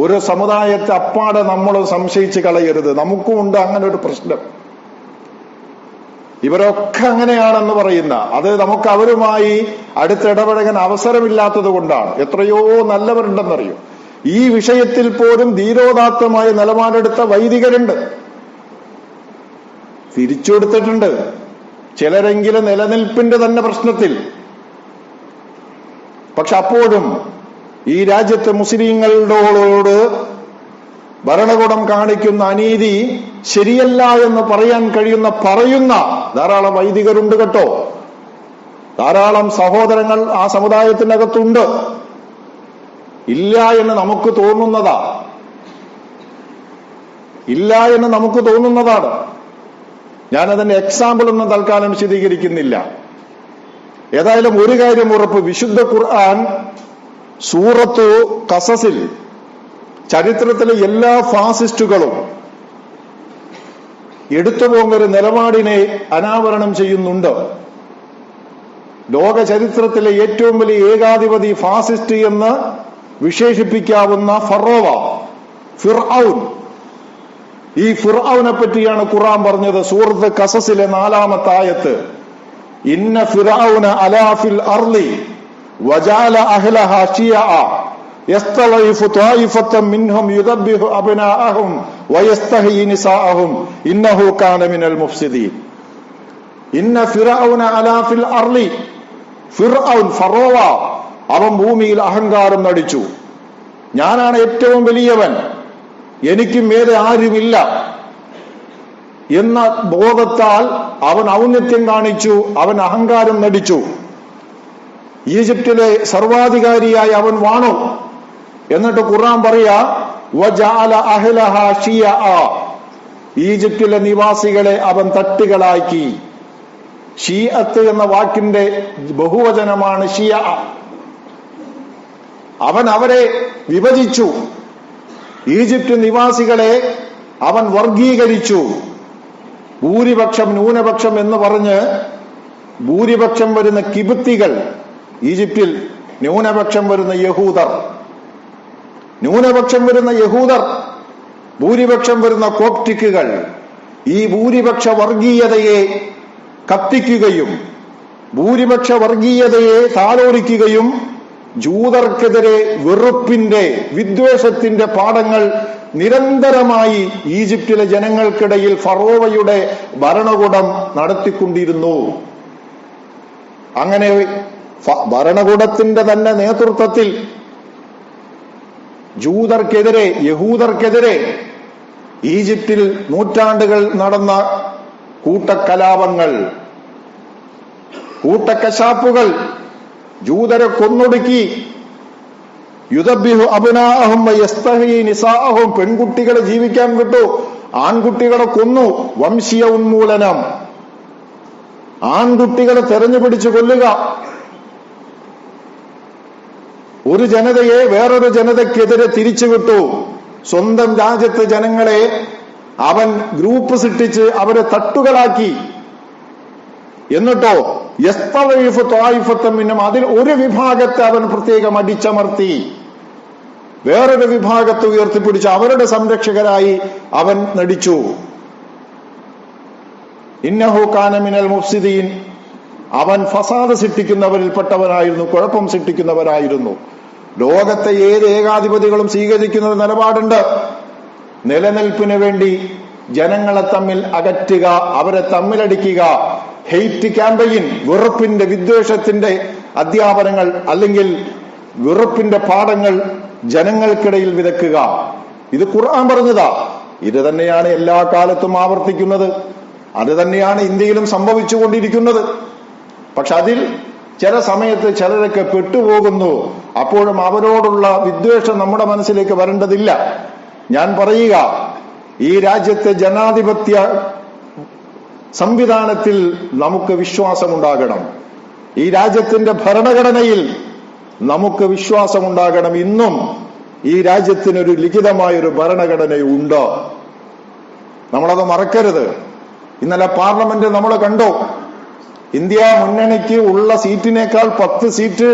ഒരു സമുദായത്തെ അപ്പാടെ നമ്മൾ സംശയിച്ച് കളയരുത്. നമുക്കുമുണ്ട് അങ്ങനെ ഒരു പ്രശ്നം. ഇവരൊക്കെ അങ്ങനെയാണെന്ന് പറയുന്ന അത് നമുക്ക് അവരുമായി അടുത്തിടപഴകാൻ അവസരമില്ലാത്തത് കൊണ്ടാണ്. എത്രയോ നല്ലവരുണ്ടെന്നറിയോ. ഈ വിഷയത്തിൽ പോലും ധീരോദാത്തമായ നിലപാടെടുത്ത വൈദികരുണ്ട്, തിരിച്ചുകൊടുത്തിട്ടുണ്ട്. ചിലരെങ്കിലും നിലനിൽപ്പിന്റെ തന്നെ പ്രശ്നത്തിൽ. പക്ഷെ അപ്പോഴും ഈ രാജ്യത്തെ മുസ്ലിങ്ങളോട് ഭരണകൂടം കാണിക്കുന്ന അനീതി ശരിയല്ല എന്ന് പറയാൻ പറയുന്ന ധാരാളം വൈദികരുണ്ട് കേട്ടോ. ധാരാളം സഹോദരങ്ങൾ ആ സമുദായത്തിനകത്തുണ്ട്. ഇല്ല എന്ന് നമുക്ക് തോന്നുന്നതാണ്. ഞാനതിന്റെ എക്സാമ്പിൾ ഒന്നും തൽക്കാലം വിശദീകരിക്കുന്നില്ല. ഏതായാലും ഒരു കാര്യം ഉറപ്പ്, വിശുദ്ധ ഖുർആൻ സൂറത്തു ഖസസിൽ ചരിത്രത്തിലെ എല്ലാ ഫാസിസ്റ്റുകളും എടുത്തുപോകുന്ന ഒരു നിലപാടിനെ അനാവരണം ചെയ്യുന്നുണ്ട്. ലോക ചരിത്രത്തിലെ ഏറ്റവും വലിയ ഏകാധിപതി ഫാസിസ്റ്റ് എന്ന് വിശേഷിപ്പിക്കാവുന്ന ഫിർഔൻ, ഈ ഫിർഔനെ പറ്റിയാണ് ഖുർആൻ പറഞ്ഞത്. സൂറത്ത് ഖസസിലെ 4-ാമത്തെ ആയത്ത്, ഇന്ന ഫിർഔന അലാ ഫിൽ അർളി വജഅല അഹ്ലഹാ ശിയഅ യസ്തളൈഫു ത്വായിഫത്തൻ മിൻഹും യുദബ്ബിഹു അബ്നാഅഹും വയസ്തഹയി നിസാഅഹും ഇന്നഹു കാന മിനൽ മുഫ്സിദീൻ. ഇന്ന ഫിർഔന അലാ ഫിൽ അർളി, ഫിർഔൻ ഫറോവ, അവൻ ഭൂമിയിൽ അഹങ്കാരം നടിച്ചു. ഞാനാണ് ഏറ്റവും വലിയവൻ, എനിക്ക് മേലെ ആരുമില്ല എന്ന ബോധത്താൽ അവൻ ഔന്നത്യം കാണിച്ചു, അവൻ അഹങ്കാരം നടിച്ചു. ഈജിപ്തിലെ സർവാധികാരിയായി അവൻ വാണു. എന്നിട്ട് ഖുർആൻ പറയാ വജഅല അഹ്ലഹാ ശിയഅ, ഈജിപ്തിലെ നിവാസികളെ അവൻ തട്ടുകളാക്കി. ഷിയഅത്ത് എന്ന വാക്കിന്റെ ബഹുവചനമാണ് ഷിയഅ. അവൻ അവരെ വിഭജിച്ചു. ഈജിപ്ത് നിവാസികളെ അവൻ വർഗീകരിച്ചു. ഭൂരിപക്ഷം ന്യൂനപക്ഷം എന്ന് പറഞ്ഞ് ഭൂരിപക്ഷം വരുന്ന കിബുത്തികൾ ഈജിപ്തിൽ, ന്യൂനപക്ഷം വരുന്ന യഹൂദർ, ഭൂരിപക്ഷം വരുന്ന കോപ്റ്റിക്കുകൾ. ഈ ഭൂരിപക്ഷ വർഗീയതയെ കത്തിക്കുകയും ഭൂരിപക്ഷ വർഗീയതയെ താലോലിക്കുകയും ജൂതർക്കെതിരെ വെറുപ്പിന്റെ വിദ്വേഷത്തിന്റെ പാഠങ്ങൾ നിരന്തരമായി ഈജിപ്തിലെ ജനങ്ങൾക്കിടയിൽ ഫറോവയുടെ ഭരണകൂടം നടത്തിക്കൊണ്ടിരുന്നു. അങ്ങനെ ഭരണകൂടത്തിന്റെ തന്നെ നേതൃത്വത്തിൽ ജൂതർക്കെതിരെ, യഹൂദർക്കെതിരെ ഈജിപ്തിൽ നൂറ്റാണ്ടുകൾ നടന്ന കൂട്ടക്കലാപങ്ങൾ, കൂട്ടക്കശാപ്പുകൾ, ജൂതരെ കൊന്നൊടുക്കി. യുദബ്ബിഹു അബ്നാഅഹും വയസ്തഹയി നിസാഅഹും, പെൺകുട്ടികളെ ജീവിക്കാൻ വിട്ടു, ആൺകുട്ടികളെ കൊന്നു. വംശീയ ഉന്മൂലനം, ആൺകുട്ടികളെ തെരഞ്ഞുപിടിച്ചു കൊല്ലുക. ഒരു ജനതയെ വേറൊരു ജനതയ്ക്കെതിരെ തിരിച്ചുവിട്ടു. സ്വന്തം രാജ്യത്തെ ജനങ്ങളെ അവൻ ഗ്രൂപ്പ് സൃഷ്ടിച്ച് അവരെ തട്ടുകളാക്കി. എന്നിട്ടോ യസ്തളൈഫു ത്വായിഫത്തൻ മിൻഹും, അതിൽ ഒരു വിഭാഗത്തെ അവൻ പ്രത്യേകം അടിച്ചമർത്തി, വേറൊരു വിഭാഗത്തെ ഉയർത്തിപ്പിടിച്ച് അവരുടെ സംരക്ഷകരായി അവൻ നടിച്ചു. ഇന്നഹു കാന മിനൽ മുഫ്സിദീൻ, അവൻ ഫസാദ് സൃഷ്ടിക്കുന്നവരിൽപ്പെട്ടവനായിരുന്നു, കുഴപ്പം സൃഷ്ടിക്കുന്നവരായിരുന്നു. ലോകത്തെ ഏത് ഏകാധിപതികളും സ്വീകരിക്കുന്ന നിലപാടുണ്ട്. നിലനിൽപ്പിന് വേണ്ടി ജനങ്ങളെ തമ്മിൽ അകറ്റുക, അവരെ തമ്മിലടിക്കുക, ഹെയ്റ്റ് ക്യാമ്പയിൻ, വെറുപ്പിന്റെ വിദ്വേഷത്തിന്റെ അധ്യാപനങ്ങൾ അല്ലെങ്കിൽ വെറുപ്പിന്റെ പാഠങ്ങൾ ജനങ്ങൾക്കിടയിൽ വിതക്കുക. ഇത് ഖുർആൻ പറഞ്ഞതാ. ഇത് തന്നെയാണ് എല്ലാ കാലത്തും ആവർത്തിക്കുന്നത്. അത് തന്നെയാണ് ഇന്ത്യയിലും സംഭവിച്ചുകൊണ്ടിരിക്കുന്നത്. പക്ഷെ അതിൽ ചില സമയത്ത് ചിലരൊക്കെ പെട്ടുപോകുന്നു. അപ്പോഴും അവരോടുള്ള വിദ്വേഷം നമ്മുടെ മനസ്സിലേക്ക് വരേണ്ടതില്ല. ഞാൻ പറയുക, ഈ രാജ്യത്തെ ജനാധിപത്യ സംവിധാനത്തിൽ നമുക്ക് വിശ്വാസമുണ്ടാകണം. ഈ രാജ്യത്തിന്റെ ഭരണഘടനയിൽ നമുക്ക് വിശ്വാസമുണ്ടാകണം. ഇന്നും ഈ രാജ്യത്തിനൊരു ലിഖിതമായൊരു ഭരണഘടനയുണ്ട്. നമ്മളത് മറക്കരുത്. ഇന്നലെ പാർലമെന്റ് നമ്മൾ കണ്ടു. ഇന്ത്യ മുന്നണിക്ക് ഉള്ള സീറ്റിനേക്കാൾ 10 സീറ്റ്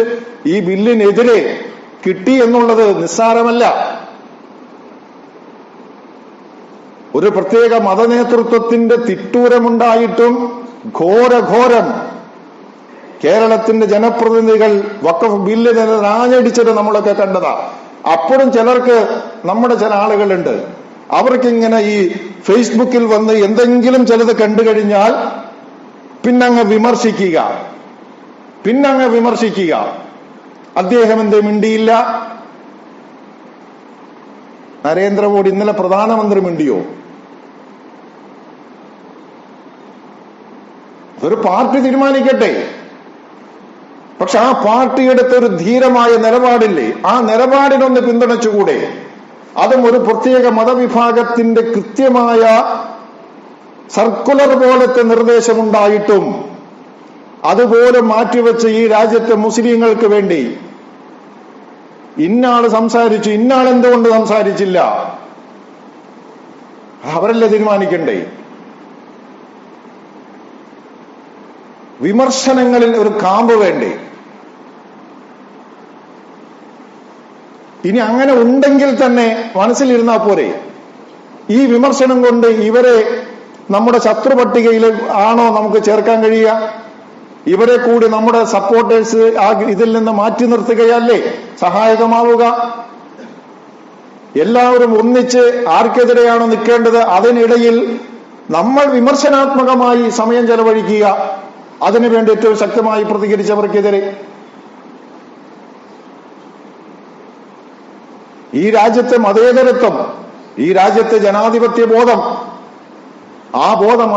ഈ ബില്ലിനെതിരെ കിട്ടി എന്നുള്ളത് നിസ്സാരമല്ല. ഒരു പ്രത്യേക മതനേതൃത്വത്തിന്റെ തിട്ടൂരമുണ്ടായിട്ടും ഘോരം കേരളത്തിന്റെ ജനപ്രതിനിധികൾ വഖഫ് ബില്ലിനെതിരെ ആഞ്ഞടിച്ചത് നമ്മളൊക്കെ കണ്ടതാ. അപ്പോഴും ചിലർക്ക്, നമ്മുടെ ചില ആളുകളുണ്ട്, അവർക്കിങ്ങനെ ഈ ഫേസ്ബുക്കിൽ വന്ന് എന്തെങ്കിലും ചിലത് കണ്ടു കഴിഞ്ഞാൽ പിന്നങ്ങ് വിമർശിക്കുക. അദ്ദേഹം എന്തേ മിണ്ടിയില്ല? നരേന്ദ്രമോദി ഇന്നലെ പ്രധാനമന്ത്രി മിണ്ടിയോ? ഒരു പാർട്ടി തീരുമാനിക്കട്ടെ. പക്ഷെ ആ പാർട്ടി എടുത്തൊരു ധീരമായ നിലപാടില്ലേ, ആ നിലപാടിനൊന്ന് പിന്തുണച്ചുകൂടെ? അതും ഒരു പ്രത്യേക മതവിഭാഗത്തിന്റെ കൃത്യമായ സർക്കുലർ പോലത്തെ നിർദ്ദേശമുണ്ടായിട്ടും അതുപോലെ മാറ്റിവെച്ച് ഈ രാജ്യത്തെ മുസ്ലിങ്ങൾക്ക് വേണ്ടി ഇന്നാള് സംസാരിച്ചു, ഇന്നാൾ എന്തുകൊണ്ട് സംസാരിച്ചില്ല? അവരല്ലേ തീരുമാനിക്കണ്ടേ? വിമർശനങ്ങളിൽ ഒരു കാമ്പ് വേണ്ടേ? ഇനി അങ്ങനെ ഉണ്ടെങ്കിൽ തന്നെ മനസ്സിലിരുന്നാ പോരെ? ഈ വിമർശനം കൊണ്ട് ഇവരെ നമ്മുടെ ശത്രു പട്ടികയിൽ ആണോ നമുക്ക് ചേർക്കാൻ കഴിയുക? ഇവരെ കൂടി നമ്മുടെ സപ്പോർട്ടേഴ്സ് ഇതിൽ നിന്ന് മാറ്റി നിർത്തുകയല്ലേ സഹായകമാവുക? എല്ലാവരും ഒന്നിച്ച് ആർക്കെതിരെയാണോ നിൽക്കേണ്ടത് അതിനിടയിൽ നമ്മൾ വിമർശനാത്മകമായി സമയം ചെലവഴിക്കുക, അതിനുവേണ്ടി ഏറ്റവും ശക്തമായി പ്രതികരിച്ചവർക്കെതിരെ. ഈ രാജ്യത്തെ മതേതരത്വം, ഈ രാജ്യത്തെ ജനാധിപത്യ ബോധം, ആ ബോധം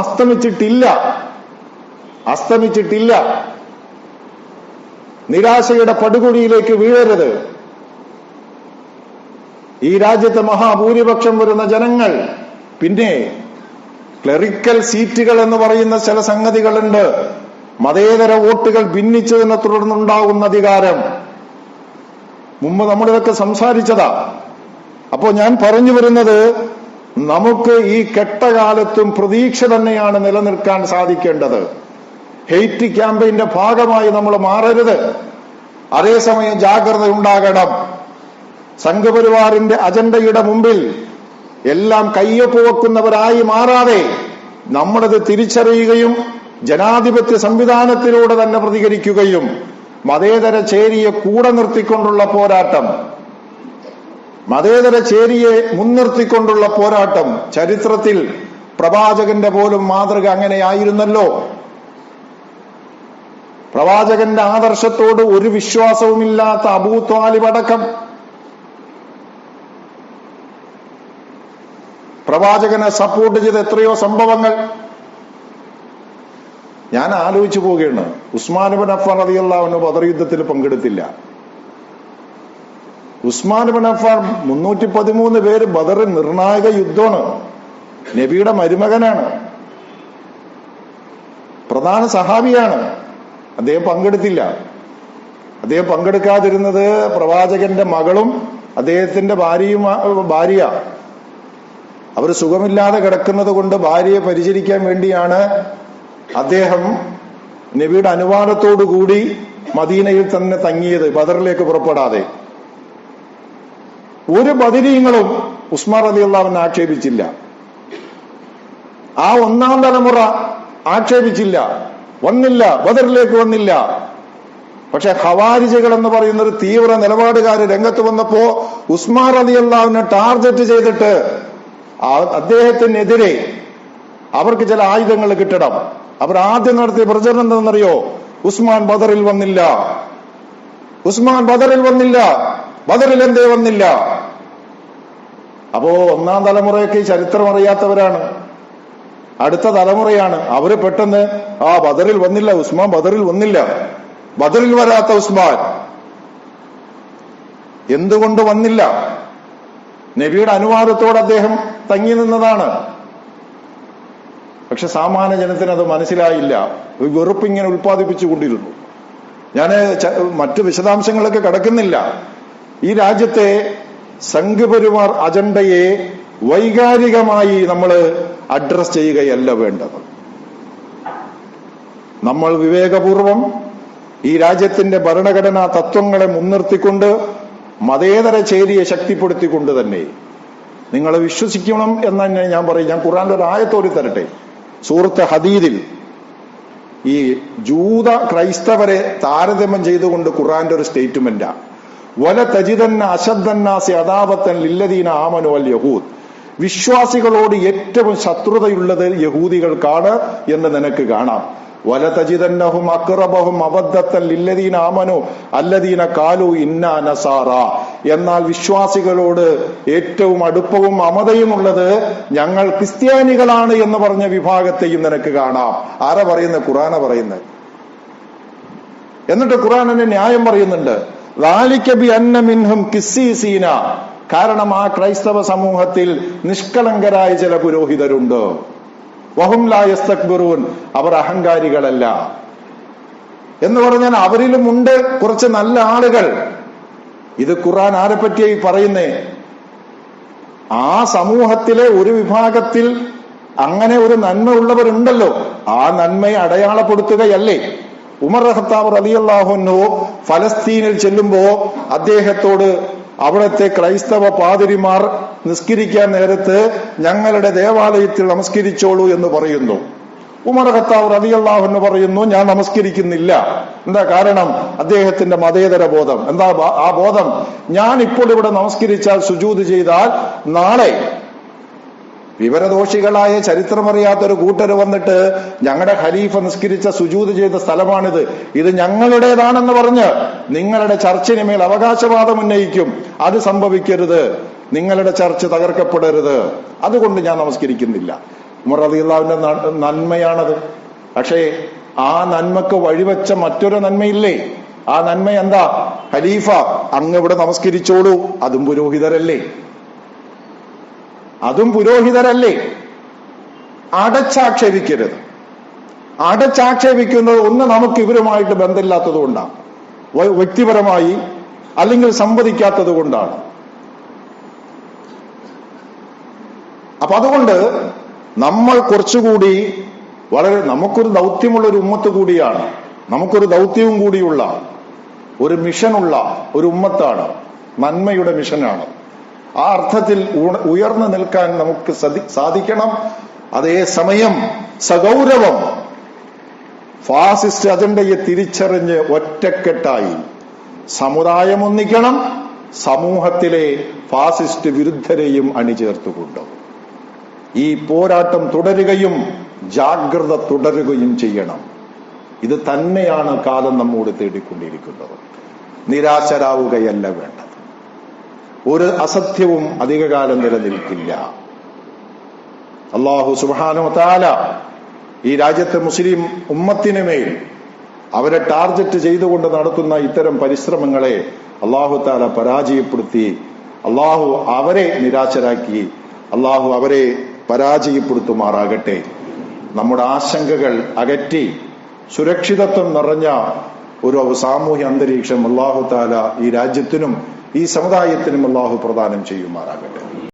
അസ്തമിച്ചിട്ടില്ല. നിരാശയുടെ പടുകുഴിയിലേക്ക് വീഴരുത്. ഈ രാജ്യത്തെ മഹാഭൂരിപക്ഷം വരുന്ന ജനങ്ങൾ, പിന്നെ ക്ലറിക്കൽ സീറ്റുകൾ എന്ന് പറയുന്ന ചില സംഗതികളുണ്ട്. മതേതര വോട്ടുകൾ ഭിന്നിച്ചതിനെ തുടർന്നുണ്ടാകുന്ന അധികാരം. മുമ്പ് നമ്മളിതൊക്കെ സംസാരിച്ചതാ. അപ്പോ ഞാൻ പറഞ്ഞു വരുന്നത്, നമുക്ക് ഈ കെട്ടകാലത്തും പ്രതീക്ഷ തന്നെയാണ് നിലനിൽക്കാൻ സാധിക്കേണ്ടത്. ഹെയ്റ്റ് ക്യാമ്പയിന്റെ ഭാഗമായി നമ്മൾ മാറരുത്. അതേസമയം ജാഗ്രത ഉണ്ടാകണം. സംഘപരിവാറിന്റെ അജണ്ടയുടെ മുമ്പിൽ എല്ലാം കയ്യൊപ്പ് വെക്കുന്നവരായി മാറാതെ നമ്മളത് തിരിച്ചറിയുകയും ജനാധിപത്യ സംവിധാനത്തിലൂടെ തന്നെ പ്രതികരിക്കുകയും മതേതര ചേരിയെ കൂടെ നിർത്തിക്കൊണ്ടുള്ള പോരാട്ടം, മതേതര ചേരിയെ മുൻനിർത്തിക്കൊണ്ടുള്ള പോരാട്ടം, ചരിത്രത്തിൽ പ്രവാചകന്റെ പോലും മാതൃക അങ്ങനെയായിരുന്നല്ലോ. പ്രവാചകന്റെ ആദർശത്തോട് ഒരു വിശ്വാസവുമില്ലാത്ത അബൂ ത്വാലിബ് അടക്കം പ്രവാചകനെ സപ്പോർട്ട് ചെയ്ത എത്രയോ സംഭവങ്ങൾ ഞാൻ ആലോചിച്ചു പോവുകയാണ്. ഉസ്മാൻ ഇബ്നു അഫ്ഫാൻ റളിയല്ലാഹു അൻഹു ബദർ യുദ്ധത്തിൽ പങ്കെടുത്തില്ല. ഉസ്മാൻ ഇബ്നു അഫ്ഫാൻ 313 പേര് ബദറിൽ നിർണായക യുദ്ധമാണ്. നബിയുടെ മരുമകനാണ്, പ്രധാന സഹാബിയാണ്. അദ്ദേഹം പങ്കെടുത്തില്ല. അദ്ദേഹം പങ്കെടുക്കാതിരുന്നത് പ്രവാചകന്റെ മകളും അദ്ദേഹത്തിന്റെ ഭാര്യ അവർ സുഖമില്ലാതെ കിടക്കുന്നത് കൊണ്ട് ഭാര്യയെ പരിചരിക്കാൻ വേണ്ടിയാണ് അദ്ദേഹം നബിയുടെ അനുവാദത്തോടുകൂടി മദീനയിൽ തന്നെ തങ്ങിയത്, ബദറിലേക്ക് പുറപ്പെടാതെ. ഒരു ബദരീങ്ങളും ഉസ്മാൻ റളിയല്ലാഹു അൻഹു ആക്ഷേപിച്ചില്ല. ആ ഒന്നാം തലമുറ ആക്ഷേപിച്ചില്ല, വന്നില്ല, ബദറിലേക്ക് വന്നില്ല. പക്ഷെ ഖവാരിജകൾ എന്ന് പറയുന്ന ഒരു തീവ്ര നിലപാടുകാര് രംഗത്ത് വന്നപ്പോ ഉസ്മാൻ റളിയല്ലാഹു അൻഹു ടാർഗറ്റ് ചെയ്തിട്ട് അദ്ദേഹത്തിനെതിരെ അവർക്ക് ചില ആയുധങ്ങൾ കിട്ടണം. അവർ ആദ്യം നടത്തിയ പ്രചരണം എന്താണെന്നറിയോ? ഉസ്മാൻ ബദറിൽ വന്നില്ല, ഉസ്മാൻ ബദറിൽ വന്നില്ല, ബദറിൽ എന്തേ വന്നില്ല? അപ്പോ ഒന്നാം തലമുറയൊക്കെ ചരിത്രം അറിയാത്തവരാണ്, അടുത്ത തലമുറയാണ്. അവര് പെട്ടെന്ന് ബദറിൽ വന്നില്ല, ഉസ്മാൻ ബദറിൽ വന്നില്ല, ബദറിൽ വരാത്ത ഉസ്മാൻ എന്തുകൊണ്ട് വന്നില്ല? നബിയുടെ അനുവാദത്തോടെ അദ്ദേഹം തങ്ങി നിന്നതാണ്. പക്ഷെ സാമാന്യ ജനത്തിന് അത് മനസ്സിലായില്ല. വെറുപ്പിങ്ങനെ ഉൽപ്പാദിപ്പിച്ചുകൊണ്ടിരുന്നു. ഞാൻ മറ്റു വിശദാംശങ്ങളൊക്കെ കടക്കുന്നില്ല. ഈ രാജ്യത്തെ സംഘപരിവാർ അജണ്ടയെ വൈകാരികമായി നമ്മൾ അഡ്രസ് ചെയ്യുകയല്ല വേണ്ടത്. നമ്മൾ വിവേകപൂർവം ഈ രാജ്യത്തിന്റെ ഭരണഘടനാ തത്വങ്ങളെ മുൻനിർത്തിക്കൊണ്ട് മതേതര ചേരിയെ ശക്തിപ്പെടുത്തിക്കൊണ്ട് തന്നെ നിങ്ങൾ വിശ്വസിക്കണം എന്ന് തന്നെ ഞാൻ പറയും. ഞാൻ ഖുർആനിൽ ഒരു ആയത്തോടി തരട്ടെ. സൂറത്ത് ഹദീദിൽ ഈ ജൂത ക്രൈസ്തവരെ താരതമ്യം ചെയ്തുകൊണ്ട് ഖുർആന്റെ ഒരു സ്റ്റേറ്റ്മെന്റാ. വല തജിദന്ന അശദ്ദന്നാസി അദാവത്തൻ ലില്ലദീന ആമനു വൽ യഹൂദ്. വിശ്വാസികളോട് ഏറ്റവും ശത്രുതയുള്ളത് യഹൂദികൾക്കാണ് എന്ന് നിനക്ക് കാണാം. വല തജിദന്നഹും അഖ്റബഹും മവദ്ദത്തൻ ലില്ലദീന ആമനു അല്ലദീന ഖാലു ഇന്നാ നസാറ. എന്നാൽ വിശ്വാസികളോട് ഏറ്റവും അടുപ്പവും മമതയുമുള്ളത് ഞങ്ങൾ ക്രിസ്ത്യാനികളാണ് എന്ന് പറഞ്ഞ വിഭാഗത്തെയും നിനക്ക് കാണാം. ആരാ പറയുന്നത്? ഖുർആന പറയുന്നത്. എന്നിട്ട് ഖുർആനിന്റെ ന്യായം പറയുന്നുണ്ട്. ളാലിക ബിഅന്ന മിൻഹും ഖിസ്സീസീന. കാരണം ആ ക്രൈസ്തവ സമൂഹത്തിൽ നിഷ്കളങ്കരായ ചില പുരോഹിതരുണ്ട്. വഹും ലാ യസ്തക്ബിറൂൻ. അവർ അഹങ്കാരികളല്ല എന്ന് പറഞ്ഞാൽ അവരിലുമുണ്ട് കുറച്ച് നല്ല ആളുകൾ. ഇത് ഖുർആൻ ആരെ പറ്റിയായി പറയുന്നേ? ആ സമൂഹത്തിലെ ഒരു വിഭാഗത്തിൽ അങ്ങനെ ഒരു നന്മ ഉള്ളവരുണ്ടല്ലോ, ആ നന്മയെ അടയാളപ്പെടുത്തുകയല്ലേ. ഉമർ ഖത്താബ് റളിയല്ലാഹു അൻഹു ഫലസ്തീനിൽ ചെല്ലുമ്പോ അദ്ദേഹത്തോട് അവിടുത്തെ ക്രൈസ്തവ പാതിരിമാർ നിസ്കരിക്കാൻ നേരത്ത് ഞങ്ങളുടെ ദേവാലയത്തിൽ നമസ്കരിച്ചോളൂ എന്ന് പറയുന്നു. ഉമർ ഖത്താബ് റളിയല്ലാഹു അൻഹു പറയുന്നു, ഞാൻ നമസ്കരിക്കുന്നില്ല. എന്താ കാരണം? അദ്ദേഹത്തിന്റെ മതേതര ബോധം. എന്താ ആ ബോധം? ഞാൻ ഇപ്പോൾ ഇവിടെ നമസ്കരിച്ചാൽ സുജൂദ് ചെയ്താൽ നാളെ വിവരദോഷികളായ ചരിത്രമറിയാത്തൊരു കൂട്ടർ വന്നിട്ട് ഞങ്ങളുടെ ഖലീഫ നിസ്കരിച്ച സുജൂദ് ചെയ്ത സ്ഥലമാണിത്, ഇത് ഞങ്ങളുടേതാണെന്ന് പറഞ്ഞ് നിങ്ങളുടെ ചർച്ചിന് മേൽ അവകാശവാദം ഉന്നയിക്കും. അത് സംഭവിക്കരുത്, നിങ്ങളുടെ ചർച്ച് തകർക്കപ്പെടരുത്, അതുകൊണ്ട് ഞാൻ നമസ്കരിക്കുന്നില്ല. ഉമർ റളിയല്ലാഹുവിന്റെ നന്മയാണത്. പക്ഷേ ആ നന്മക്ക് വഴിവെച്ച മറ്റൊരു നന്മയില്ലേ? ആ നന്മ എന്താ? ഖലീഫ അങ്ങ് ഇവിടെ നമസ്കരിച്ചോളൂ. അതും പുരോഹിതരല്ലേ? അതും പുരോഹിതരല്ലേ? അടച്ചാക്ഷേപിക്കരുത്. അടച്ചാക്ഷേപിക്കുന്നത് ഒന്ന് നമുക്ക് ഇവരുമായിട്ട് ബന്ധമില്ലാത്തത് കൊണ്ടാണ്, വ്യക്തിപരമായി അല്ലെങ്കിൽ സംവദിക്കാത്തത് കൊണ്ടാണ്. അപ്പൊ അതുകൊണ്ട് നമ്മൾ കുറച്ചുകൂടി നമുക്കൊരു ദൗത്യമുള്ള ഒരു ഉമ്മത്ത് കൂടിയാണ്, നമുക്കൊരു ദൗത്യവും കൂടിയുള്ള ഒരു മിഷനുള്ള ഒരു ഉമ്മത്താണ്, നന്മയുടെ മിഷനാണ്. ആ അർത്ഥത്തിൽ ഉയർന്നു നിൽക്കാൻ നമുക്ക് സാധിക്കണം. അതേസമയം സഗൗരവം ഫാസിസ്റ്റ് അജണ്ടയെ തിരിച്ചറിഞ്ഞ് ഒറ്റക്കെട്ടായി സമുദായം ഒന്നിക്കണം, സമൂഹത്തിലെ ഫാസിസ്റ്റ് വിരുദ്ധരെയും അണിചേർത്തുകൊണ്ട് ഈ പോരാട്ടം തുടരുകയും ജാഗ്രത തുടരുകയും ചെയ്യണം. ഇത് തന്നെയാണ് കാലം നമ്മോട് തേടിക്കൊണ്ടിരിക്കുന്നത്. നിരാശരാവുകയല്ല വേണ്ടത്. ഒരു അസത്യവും അധികകാലം നിലനിൽക്കില്ല. അല്ലാഹു സുബ്ഹാനഹു വ തആല ഈ രാജ്യത്തെ മുസ്ലിം ഉമ്മത്തിന് മേൽ അവരെ ടാർഗറ്റ് ചെയ്തുകൊണ്ട് നടത്തുന്ന ഇത്തരം പരിശ്രമങ്ങളെ അല്ലാഹു തആല പരാജയപ്പെടുത്തി, അല്ലാഹു അവരെ നിരാശരാക്കി, അല്ലാഹു അവരെ പരാജയപ്പെടുത്തുമാറാകട്ടെ. നമ്മുടെ ആശങ്കകൾ അകറ്റി സുരക്ഷിതത്വം നിറഞ്ഞ ഒരു സാമൂഹ്യ അന്തരീക്ഷം അല്ലാഹു തആല ഈ രാജ്യത്തിനും ഈ സമുദായത്തിനും അല്ലാഹു പ്രദാനം ചെയ്യുമാറാകട്ടെ.